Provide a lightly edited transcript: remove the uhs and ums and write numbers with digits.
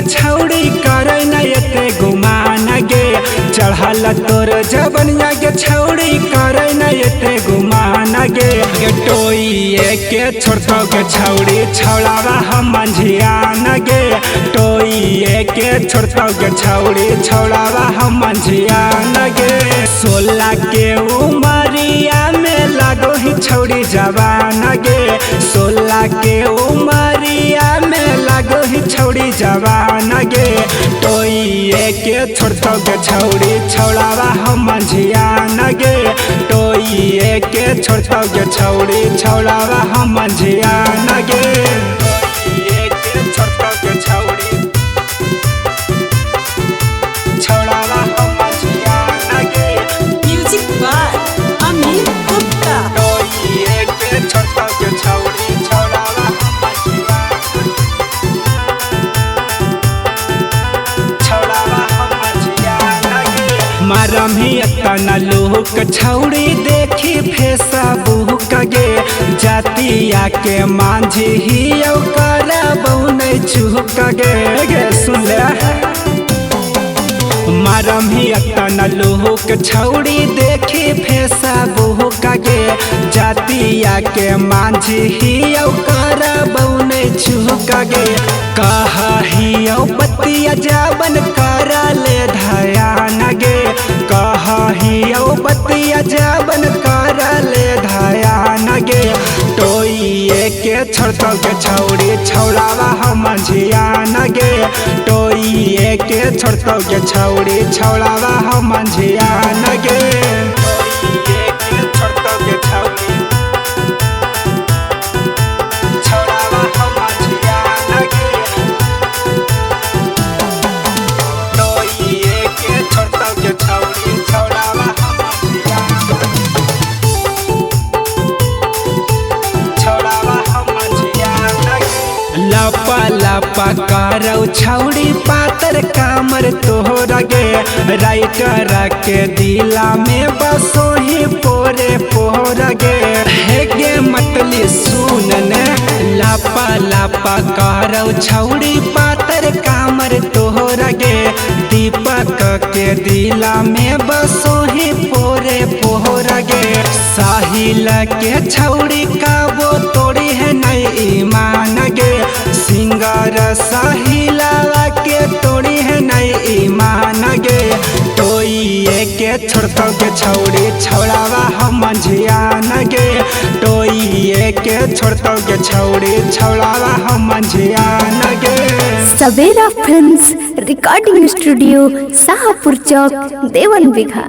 छौड़ी करे न एते गुमान गे। चढ़ल तोर जवनिया गे छौड़ी करे न एते गुमान गे। टोइए के छोड़तो गे छौड़ी छौड़ावा हम मंझियान गे। टोइए के छोड़तो गे छौड़ी छौड़ावा हम मंझियान गे। 16 के उमरिया में लागो ही छौड़ी जवान गे। 16 के उमरिया में लागो ही छौड़ी जवान गे। टोइए के छोड़तो गे छौड़ी छौड़ावा हम मंझियान गे। टोइए के छोड़तो गे छौड़ी छौड़ावा हम मंझियान गे। टोइए के छोड़तो गे छौड़ी छौड़ावा हम मंझियान गे। Music by Amit Gupta. टोइए के छोड़तो गे छौड़ी छौड़ावा हम मंझियान छौड़ावा हम मंझियान गे। मारमी तना लोक छौड़ी देखी फेसबुक गे। जातिया के मांझी ही करबौ नहीं चुक गे सुन ले। मारमी तना लोक छौड़ी देखी फेसबुक गे। जातिया के मांझी ही करबौ नहीं चुक गे। कहियो बतिया जाबन कर ले धयान गे। कहियो बतिया जाबन कर ले धयान गे। टोइए के छोड़तो गे छौड़ी छौड़ावा हम मंझियान गे। टोइए के छोड़तो गे छौड़ी छौड़ावा हम मंझियान गे। टोइए के छोड़तो गे छौड़ी छौड़ावा हम मंझियान गे। टोइए के छोड़तो गे छौड़ी छौड़ावा हम मंझियान छौड़ावा हम मंझियान गे। लपा लपा करौ छौड़ी पातर कामर तोहर गे। राइटर के दिला में बसो ही पोरे पोर गे। हे गे मतली सुन ने लपा लपा करौ छौड़ी पातर कामर तोहर गे। दीपक के दिला में बसो ही पोरे पोर गे। साहिल के छौड़ी का वो तोड़ी है नहीं ईमान गे। सिंगर साहिला के तोड़ी है नहीं ईमान गे। टोइए के छोड़तो गे छौड़ी छौड़ावा हम मंझियान गे। टोइए के छोड़तो गे छौड़ी छौड़ावा हम मंझियान गे। सवेरा फिल्म्स रिकॉर्डिंग स्टूडियो शाहपुर चौक देवन बिघा।